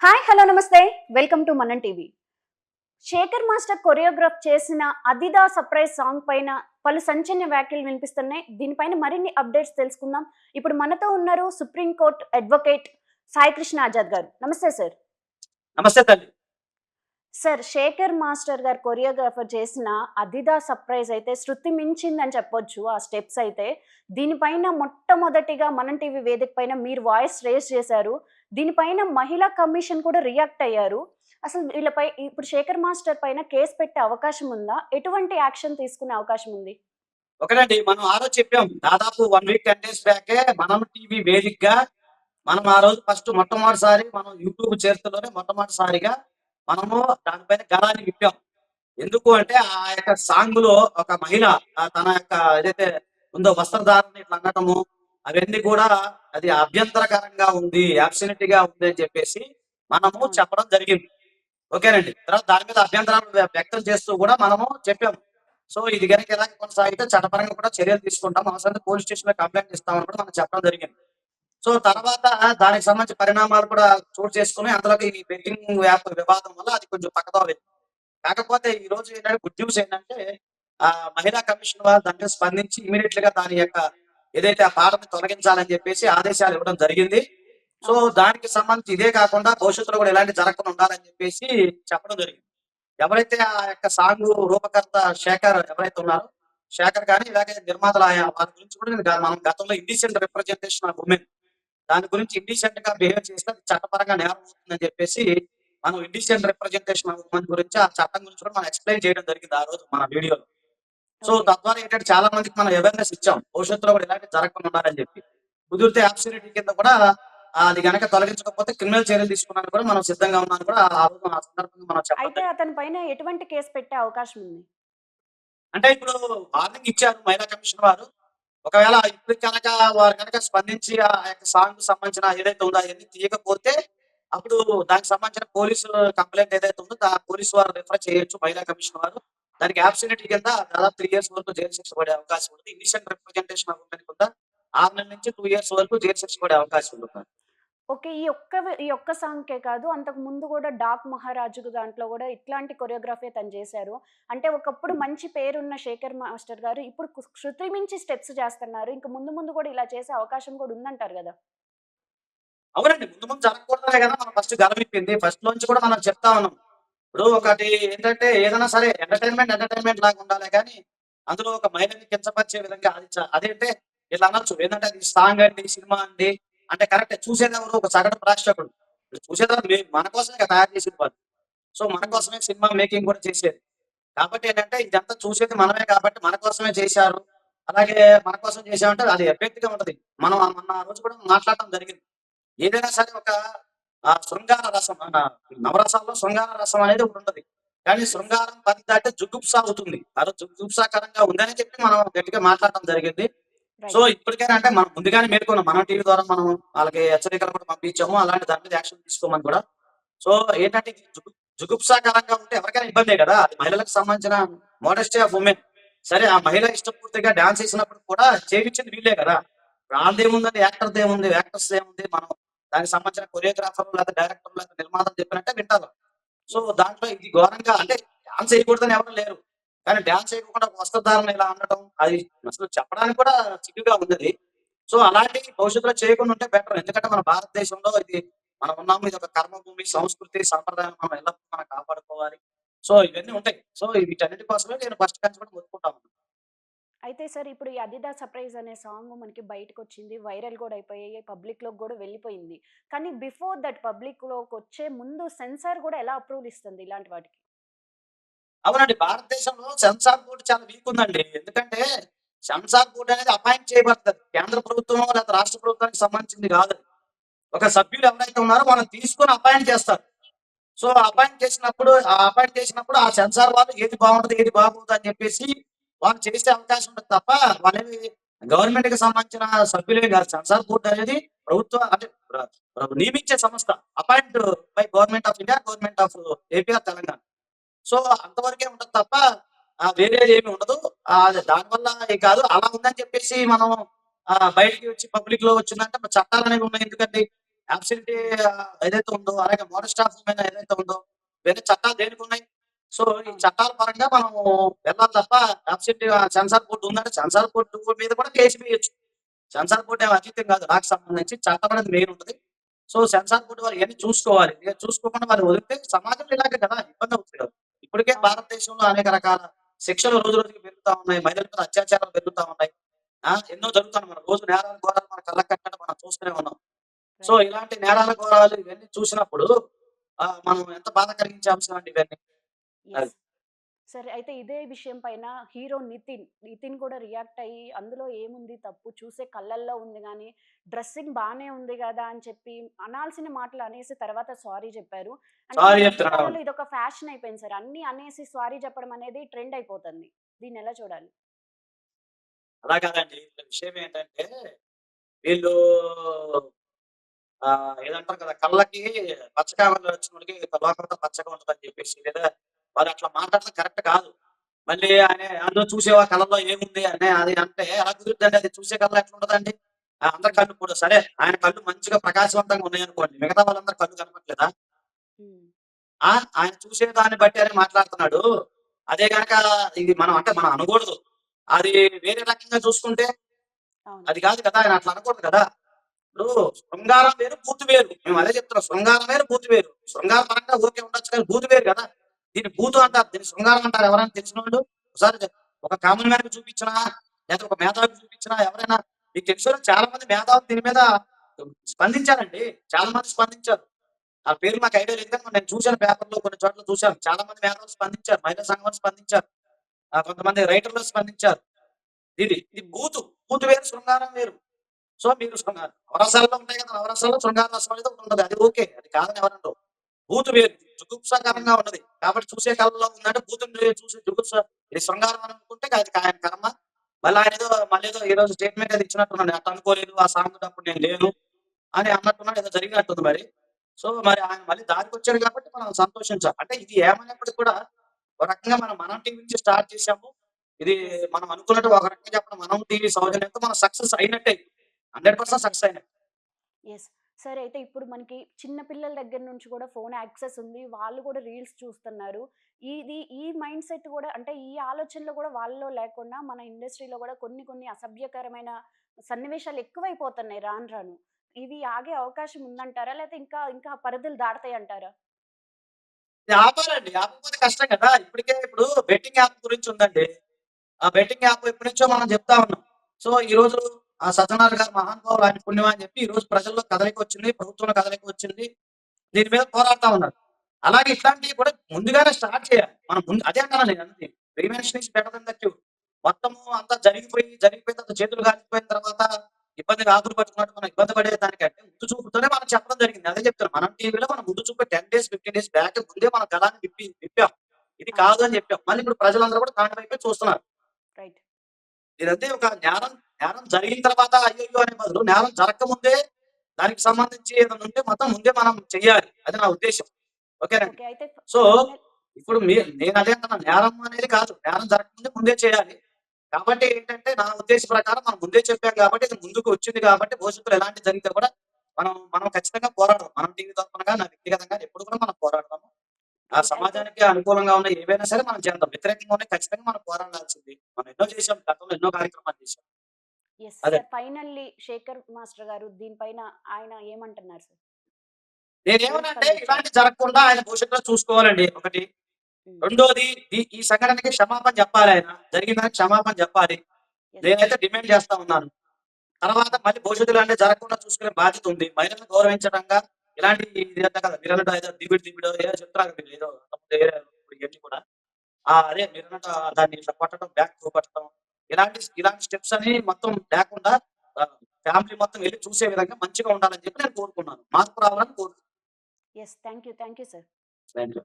Hi hello నమస్తే welcome to మనం TV. Shekhar master choreograph చేసిన అదిదా సర్ప్రైజ్ సాంగ్ పైన పలు సంచలన వ్యాఖ్యలు వినిపిస్తున్నాయి. దీనిపైన మరిన్ని అప్డేట్స్ తెలుసుకుందాం. ఇప్పుడు మనతో ఉన్నారు supreme court advocate Sai Krishna Azad గారు. నమస్తే సార్. నమస్తే తల్లి. సార్, శేఖర్ మాస్టర్ గారు కొరియోగ్రాఫర్ చేసిన అదిదా సర్ప్రైజ్ అయితే శృతి మించిందని చెప్పొచ్చు. ఆ స్టెప్స్ అయితే దీనిపైన మొట్టమొదటిగా మనం టీవీ వేదిక పైన మీరు వాయిస్ రేస్ చేశారు. దీనిపైన మహిళా కమిషన్ కూడా రియాక్ట్ అయ్యారు. అసలు వీళ్ళపై ఇప్పుడు శేఖర్ మాస్టర్ పైన కేసు పెట్టే అవకాశం ఉందా? ఎటువంటి యాక్షన్ తీసుకునే అవకాశం ఉంది? ఒకటండి, మనం ఆ రోజు చెప్పాం. దాదాపు 1 వీక్ 10 డేస్ బ్యాకే మనం టీవీ వేదికగా మనం ఆ రోజు మొట్టమొదటిసారి మనం యూట్యూబ్ చరిత్రలోనే మొట్టమొదటిసారిగా మనము దానిపైన గళాన్ని విప్పాం. ఎందుకు అంటే ఆ యొక్క సాంగ్ లో ఒక మహిళ తన యొక్క ఏదైతే ఉందో వస్త్రధారణ ఇట్లా అనటము అవన్నీ కూడా అది అభ్యంతరకరంగా ఉంది, అబ్సల్యూట్ గా ఉంది అని చెప్పేసి మనము అవును. చెప్పడం జరిగింది. ఓకేనండి. తర్వాత దాని మీద అభ్యంతరాలు వ్యక్తం చేస్తూ కూడా మనము చెప్పాము. సో ఇది గనుక ఇలాగే కొనసాగితే చట్టపరంగా కూడా చర్యలు తీసుకుంటాం. అవసరమైతే పోలీస్ స్టేషన్ లో కంప్లైంట్ ఇస్తామని కూడా మనం చెప్పడం జరిగింది. సో తర్వాత దానికి సంబంధించిన పరిణామాలు కూడా చోటు చేసుకుని అందులోకి ఈ బెట్టింగ్ యాప్ వివాదం వల్ల అది కొంచెం పక్కదో వెళ్ళింది. కాకపోతే ఈ రోజు ఏంటంటే గుడ్ న్యూస్ ఏంటంటే ఆ మహిళా కమిషన్ వారు దాంట్లో స్పందించి ఇమీడియట్ గా దాని యొక్క ఏదైతే ఆ పాటను తొలగించాలని చెప్పేసి ఆదేశాలు ఇవ్వడం జరిగింది. సో అవును. దానికి సంబంధించి ఇదే కాకుండా భవిష్యత్తులో కూడా ఎలాంటి జరగకుండా ఉండాలని చెప్పేసి చెప్పడం జరిగింది. ఎవరైతే ఆ యొక్క సాంగ్ రూపకర్త శేఖర్ ఎవరైతే ఉన్నారో శేఖర్ గాని ఇలాగే నిర్మాతలు వారి గురించి కూడా మనం గతంలో ఇండిసెంట్ రిప్రజెంటేషన్ ఆఫ్ ఉమెన్ దాని గురించి ఇండిసెంట్ గా బిహేవ్ చేస్తే అది చట్టపరంగా నేరం అవుతుందని చెప్పేసి మనం ఇండిసెంట్ రిప్రజెంటేషన్ ఆఫ్ ఉమెన్ గురించి ఆ చట్టం గురించి కూడా మనం ఎక్స్ప్లెయిన్ చేయడం జరిగింది ఆ రోజు మన వీడియోలో. So okay. తద్వారా ఏంటంటే చాలా మందికి మనం అవేర్నెస్ ఇచ్చాం భవిష్యత్తులో కూడా ఇలాంటి జరగకుండా ఉండాలని చెప్పి. కుదిరితే అబ్సల్యూట్ కింద కూడా అది గనక తొలగించకపోతే క్రిమినల్ చర్యలు తీసుకున్నాను కూడా మనం సిద్ధంగా ఉన్నాను కూడా ఆ రోజు ఆ సందర్భంగా మనం చెప్పడం అయితే జరిగింది. అతని పైన ఎటువంటి కేసు పెట్టే అవకాశం ఉంది? అంటే ఇప్పుడు వార్నింగ్ ఇచ్చారు మహిళా కమిషన్ వారు. ఒకవేళ ఇప్పుడు కనుక వారు కనుక స్పందించి ఆ యొక్క సాంగ్ సంబంధించిన ఏదైతే ఉందో అవన్నీ తీయకపోతే అప్పుడు దానికి సంబంధించిన పోలీసు కంప్లైంట్ ఏదైతే ఉందో పోలీసు వారు రిఫర్ చేయొచ్చు మహిళా కమిషన్ వారు. దానికి అబ్సల్యూట్ కింద దాదాపు 3 ఇయర్స్ వరకు జైలు శిక్ష పడే అవకాశం ఉంది. ఇనిషియల్ రిప్రజెంటేషన్ ఆఫ్ ఉమెన్ కింద 6 నెలల నుంచి 2 ఇయర్స్ వరకు జైలు శిక్ష పడే అవకాశం ఉంటుంది. ఓకే. ఈ ఒక్క సాంగ్‌కే కాదు, అంతకు ముందు గూడా 'డాక్ మహారాజు'కు దాంట్లో గూడా ఇట్లాంటి కొరియోగ్రఫీ తను జేశారు. అంటే ఒకప్పుడు మంచి పేరున్న శేఖర్ మాస్టర్ గారు ఇప్పుడు శృతి మించి స్టెప్స్ చేస్తన్నారు. ఇంక ముందు ముందు గూడా ఇలా చేసే అవకాశం గూడా ఉందంటారు గదా! అవునండి. ముందు ముందు జరగకూడదనే కదా మనం ఫస్ట్ గలమెత్తింది. ఫస్ట్ నుంచి కూడా మనం చెప్తా ఉన్నాం. ఇప్పుడు ఒకటి ఏంటంటే ఏదైనా సరే ఎంటర్‌టైన్‌మెంట్ లాగా ఉండాలే గానీ, అందులో ఒక మహిళని కించపరిచే విధంగా అది అదేంటే ఇట్లా అనొచ్చు. ఏందంటే అది సాంగ్ అండి, సినిమా అండి అంటే కరెక్టే. చూసేదెవరు? ఒక సగటు ప్రేక్షకుడు. ఇప్పుడు చూసేదెవరు? మన కోసమే కదా తయారు చేసింది వాళ్ళు. సో, మన హ్మ్. కోసమే సినిమా మేకింగ్ కూడా చేసేది. కాబట్టి ఏంటంటే ఇదంతా చూసేది మనమే కాబట్టి మన కోసమే చేశారు. అలాగే మన కోసం చేశామంటే అది ఎఫెక్ట్‌గా ఉంటది. మనం మొన్న ఆ రోజు కూడా మాట్లాడటం జరిగింది. ఏదైనా సరే ఒక శృంగార రసం నవరసాల్లో శృంగార రసం అనేది ఒకటుంటది. కానీ శృంగారం 10 దాటితే జుగుప్స అవుతుంది. ఆ రోజు జుగుప్సాకరంగా ఉందని చెప్పి మనం గట్టిగా మాట్లాడటం జరిగింది. So, right. ఇప్పటికైనా అంటే మనం ముందుగానే మేలుకున్నాం. మనం టీవీ ద్వారా మనం వాళ్ళకి హెచ్చరికలు కూడా పంపించాము. అలాంటి దాని మీద యాక్షన్ తీసుకోమని కూడా. సో, ఏంటంటే ఇది జుగుప్సాకరంగా ఉంటే ఎవరికైనా ఇబ్బందే కదా! అది మహిళలకు సంబంధించిన మోడెస్టీ ఆఫ్ వుమెన్. సరే ఆ మహిళ ఇష్టపూర్తిగా డాన్స్ చేసినప్పుడు కూడా చేపించింది వీళ్ళే కదా! ఆళ్ళదేముందండి యాక్టర్‌దేముంది, యాక్టర్స్‌దేముంది. మనం దానికి సంబంధించిన కొరియోగ్రాఫర్ లేకపోతే డైరెక్టర్ లేకపోతే నిర్మాతలు చెప్పినట్టే వింటారు. So, yes. దాంట్లో ఇది ఘోరంగా అంటే డాన్స్ చేయకూడదని ఎవరు లేరు. కానీ డాన్స్ చేయకుండా వస్త్రధారణ ఇలా ఉండటం అది అసలు చెప్పడానికి కూడా సిగ్గుగా ఉందది. సో, అలాంటివి భవిష్యత్తులో చేయకుండా ఉంటే బెటర్. ఎందుకంటే మన భారతదేశంలో ఇది మనం ఉన్నాము. ఇదొక కర్మభూమి, సంస్కృతి, సంప్రదాయం మనం ఎల్లప్పుడూ మనం కాపాడుకోవాలి. సో, ఇవన్నీ ఉంటాయి. సో, వీటన్నిటి కోసమే నేను ఫస్ట్ నుంచి కూడా మొత్తుకుంటాను. అయితే సార్, ఇప్పుడు ఈ 'అదిదా సర్ప్రైజ్' అనే సాంగ్ మనకి బయటకొచ్చింది. వైరల్ గూడా అయిపోయి పబ్లిక్‌లోకి గూడా వెళ్ళిపోయింది. కానీ బిఫోర్ దట్ పబ్లిక్‌లోకొచ్చే ముందు సెన్సార్ గూడా ఎలా అప్రూవల్ ఇస్తుంది ఇలాంటి వాటికి? అవునండి. భారతదేశంలో సెన్సార్ బోర్డ్ చాలా వీక్ ఉందండి. ఎందుకంటే సెన్సార్ బోర్డ్ అనేది అపాయింట్ చేయబడతది. కేంద్ర ప్రభుత్వమో లేదా రాష్ట్ర ప్రభుత్వానికి సంబంధించింది కాదది. ఒక సభ్యులు ఎవరైతే ఉన్నారో వాళ్ళని తీసుకొని అపాయింట్ చేస్తారు. So, okay. అపాయింట్ చేసినప్పుడు ఆ సెన్సార్ వాళ్ళు ఏది బాగుంటది, ఏది బాగోదు అని చెప్పేసి వాళ్ళు చేసే అవకాశం ఉంటది తప్ప వాళ్ళేమి గవర్నమెంట్‌కి సంబంధించిన సభ్యులేమి కాదు. సెన్సార్ బోర్డ్ అనేది ప్రభుత్వ అంటే నియమించే సంస్థ. Appoint by government of India, government of AP or Telangana. So, అంతవరకే ఉంటది తప్ప వేరేదేమి ఉండదు. దానివల్ల కాదు. అలా ఉందని చెప్పేసి మనం బయటికి వచ్చి పబ్లిక్‌లో వచ్చిందంటే మరి చట్టాలనేవి ఉన్నాయి ఎందుకండి? అబ్సల్యూట్లీ ఏదైతే ఉందో, అలాగే మోడెస్ట్ ఆఫ్ ఉమెన్ ఏదైతే ఉందో, వేరే చట్టాలు దేనికున్నాయి? సో, ఈ అవును. చట్టాల పరంగా మనము వెళ్ళాలి తప్ప అబ్సల్యూట్లీ సెన్సార్ బోర్డ్ ఉందంటే సెన్సార్ బోర్డ్ మీద కూడా కేసు వేయొచ్చు. సెన్సార్ బోర్డ్ ఏమి అతీతం కాదు. నాకు సంబంధించి చట్టం అనేది మెయిన్ ఉంటది. సో, సెన్సార్ బోర్డ్ వాళ్ళు ఇయన్నీ చూసుకోవాలి. ఇక చూసుకోకుండా మరి వదిలితే సమాజంలో ఇలాగే కదా! ఇబ్బంది అవుతుంది కదా! ఇప్పటికే అవును. భారతదేశంలో అనేక రకాల శిక్షలు రోజు రోజుకి పెరుగుతా ఉన్నాయి. మహిళల మీద అత్యాచారాలు పెరుగుతా ఉన్నాయి. ఎన్నో జరుగుతున్నాయి. మనం రోజు నేరాలు, ఘోరాలు మన కళ్ళకి కట్టినట్టు మనం చూస్తూనే ఉన్నాం. So, right. ఇలాంటి నేరాలు, ఘోరాలు ఇవన్నీ చూసినప్పుడు మనం ఎంత బాధ కలిగించే అంశం అండి ఇవన్నీ. యెస్. అది. సరే అయితే ఇదే విషయం పైన హీరో నితిన్ కూడా రియాక్ట్ అయ్యి అందులో ఏముంది తప్పు చూసే కళ్ళల్లో ఉంది గానీ, డ్రెస్సింగ్ బానే ఉంది గదా! అని చెప్పి అనాల్సిన మాటలు అనేసి తర్వాత సారీ చెప్పారు. అంటే ఈ సారీ మధ్య చెప్తున్నాను. కాలంలో ఇదొక ఫ్యాషన్ అయిపోయింది సార్. అన్నీ అనేసి సారీ చెప్పడం అనేది ట్రెండ్ అయిపోతుంది. దీన్నెలా చూడాలి? అలా కాదండి. ఇక్కడ విషయం ఏంటంటే వీళ్ళు ఏదంటారు కదా! కళ్ళకి పచ్చ కామెర్లు వచ్చినోడికి లోకమంతా పచ్చగా ఉంటదని చెప్పేసి లేదా వాళ్ళు అట్లా మాట్లాడడం కరెక్ట్ కాదు. మళ్ళీ అందులో చూసేవా కళ్ళలో ఏముంది అని అది అంటే ఎలా కుదురుద్దండి? అది చూసే కళ్ళలో ఎట్లుంటదండి? అందరి హ్మ్. కళ్ళు కూడా సరే ఆయన కళ్ళు మంచిగా ప్రకాశవంతంగా ఉన్నాయనుకోండి. మిగతా వాళ్ళందరి కళ్ళు కనపట్లేదా? హ్మ్. ఆ! ఆయన చూసే దాన్ని బట్టి అని మాట్లాడుతున్నాడు. అదే గనక ఇది మనం అనకూడదు. అది వేరే రకంగా చూసుకుంటే అవును. అది కాదు కదా! ఆయన అట్లా అనకూడదు కదా! ఇప్పుడు శృంగారం వేరు, బూతు వేరు. మేము అదే చెప్తున్నాం. శృంగారం వేరు, బూతు వేరు. శృంగార పరంగా ఓకే ఉండొచ్చు కానీ బూతు వేరు కదా! దీన్ని బూతు హ్మ్. అంటారు. దీన్ని శృంగారం అంటారు. ఎవరైనా తెలిసినోళ్ళు ఒకసారి ఒక కామన్ మ్యాన్‌కి చూపించినా, లేకపోతే ఒక మేధావికి చూపించినా ఎవరైనా మీకు తెలుసునా చాలా మంది మేధావులు దీని మీద స్పందించారండి. చాలా మంది స్పందించారు. ఆ పేరు నాకు ఐడియా లేదు కానీ నేను చూసాను పేపర్‌లో కొన్ని చోట్ల చూసాను. చాలా మంది మేధావులు స్పందించారు. మహిళా సంఘాలు స్పందించారు. కొంతమంది రైటర్లు స్పందించారు. ఇది హ్మ్. బూతు. బూతు వేరు, శృంగారం వేరు. సో, మీరు నవరసాల్లో ఉంటాయి కదా! నవరసాల్లో శృంగార రసం అనేది ఒకటుంటది. అది ఓకే. అది కాదని ఎవరనరు. బూతు వేరు. అవును. జుగుప్సాకరంగా ఉన్నది. కాబట్టి చూసే కళ్ళలో ఉందంటే బూతుని చూసి జుగుప్స ఇది శృంగారం అని అనుకుంటే అది ఆయన కర్మ. మళ్ళేదో ఈరోజు స్టేట్‌మెంట్ ఏదో ఇచ్చినట్టున్నాడు. అట్ట అనుకోలేదు. ఆ సాంగ్ అప్పుడు నేను లేను అని అన్నట్టున్నాడు. ఏదో జరిగినట్టుంది మరి. సో, మరి ఆయన మళ్ళీ దారికొచ్చాడు కాబట్టి మనం సంతోషించాలి. అంటే ఇది ఏమైనప్పటికి కూడా ఒక రకంగా మనం టీవీ నుంచి స్టార్ట్ చేసాము. ఇది యెస్. మనం అనుకున్నట్టు ఒక రకంగా చెప్పడం మనం టీవీ సౌజన్యంతో మనం సక్సెస్ అయినట్టే. 100% సక్సెస్ ఎగ్జాక్ట్‌లీ. అయినట్టు. యెస్. సరే అయితే ఇప్పుడు మనకి చిన్న పిల్లల దగ్గర నుంచి కూడా ఫోన్ యాక్సెస్ ఉంది. వాళ్ళు కూడా రీల్స్ చూస్తున్నారు. ఈ మైండ్ సెట్ కూడా అంటే ఈ ఆలోచనలు కూడా వాళ్ళలో లేకుండా మన ఇండస్ట్రీలో కూడా కొన్ని కొన్ని అసభ్యకరమైన సన్నివేశాలు ఎక్కువైపోతున్నాయి రాను రాను. ఇవి ఆగే అవకాశం ఉందంటారా? లేతే ఇంకా ఇంకా పరిధులు దాటుతాయంటారా? ఇది ఆపాలండి. ఆపకపోతే కష్టం కదా! ఇప్పుడు బెట్టింగ్ యాప్ గురించి ఉందండి. ఆ బెట్టింగ్ యాప్ ఎప్పటినుంచో మనం చెప్తా ఉన్నాం. సో, ఈరోజు సజ్జనార్ గారు మహానుభావులు ఆయన పుణ్యం అని చెప్పి ఈరోజు ప్రజల్లో కదలికొచ్చింది. ప్రభుత్వంలో కదలికొచ్చింది. దీని మీద పోరాడుతా ఉన్నారు. అలాగే ఇట్లాంటివి కూడా ముందుగానే స్టార్ట్ చేయాలి. మనం ముందు అదే అంటున్నాను నేనన్నది. Prevention is better than the cure. మొత్తము అంతా జరిగిపోయిన తర్వాత చేతులు కాలిపోయిన తర్వాత ఇబ్బందిగా ఆతులు పట్టుకున్నట్టు మనం ఇబ్బంది పడేదానికంటే ముందు చూపుతోనే మనం చెప్పడం జరిగింది. అదే చెప్తున్నా. మనం టీవీలో మనం ముందు చూపు 10 డేస్, 15 డేస్ బ్యాక్ ముందే మన గళాన్ని విప్పాం. ఇది అవును. కాదు అని చెప్పాం. మళ్ళీ ఇప్పుడు ప్రజలందరూ కూడా దాని వైపే చూస్తున్నారు. రైట్. ఇదంతే ఒక నేరం జరిగిన తర్వాత అయ్యయ్యో! అనే బదులు నేరం జరగకముందే దానికి సంబంధించి ఏదైనా ఉంటే మొత్తం ముందే మనం చెయ్యాలి. అది నా ఉద్దేశ్యం. ఓకేనండి. ఓకే. అయితే సో, ఫైనల్ ఇప్పుడు నేనదే అంటున్నాను. నేరం అనేది కాదు. నేరం జరగకముందే ముందే చేయాలి. కాబట్టి ఏంటంటే నా ఉద్దేశ ప్రకారం మనం ముందే చెప్పాం కాబట్టి ఇది ముందుకు వచ్చింది కాబట్టి భవిష్యత్తులో ఎలాంటిది జరిగితే కూడా మనం ఖచ్చితంగా పోరాడదాం. మనం టీవీ తరపునగా నా వ్యక్తిగతంగా ఎప్పుడు కూడా మనం పోరాడదాము. ఆ రైట్. అయితే సమాజానికి అనుకూలంగా ఉన్న ఏవైనా సరే మనం చేద్దాం. వ్యతిరేకంగా ఉన్నాయి ఖచ్చితంగా మనం పోరాడాల్సింది. మనం ఎన్నో చేసాం. గతంలో ఎన్నో కార్యక్రమాలు చేసాం. యెస్. అదే. సార్ ఫైనల్లీ శేఖర్ మాస్టర్ గారు దీనిపైన ఆయన ఏమంటున్నారు సార్? ఏం నేనేమనంటే స్పందించారు? ఇలాంటివి జరగకుండా ఆయన భవిష్యత్తులో చూసుకోవాలండి ఒకటి. హ్మ్. రెండోది ఈ సంఘటనకి క్షమాపణ చెప్పాలాయన. జరిగిన దానికి క్షమాపణ చెప్పాలి. యెస్. నేనైతే డిమాండ్ చేస్తా ఉన్నాను. తర్వాత మళ్ళీ భవిష్యత్తులో అంటే జరగకుండా చూసుకునే బాధ్యత ఉంది. మహిళలను గౌరవించడంగా ఇలాంటి ఇది అంట కదా! మీరన్నట్టు ఏదో దివిడో ఏదో చెప్తున్నారు మీరు ఏదో ఇప్పుడు ఇయన్నీ కూడా. అదే మీరన్నట్టు దాన్ని ఇట్లా కొట్టడం, బ్యాక్ కొట్టడం ఇలాంటి స్టెప్స్ అని మొత్తం లేకుండా ఫ్యామిలీ మొత్తం వెళ్లి చూసే విధంగా మంచిగా ఉండాలని చెప్పి నేను కోరుకున్నాను. మార్పు రావాలని కోరుకున్నాను. Yes. Thank you. Thank you sir. Thank you.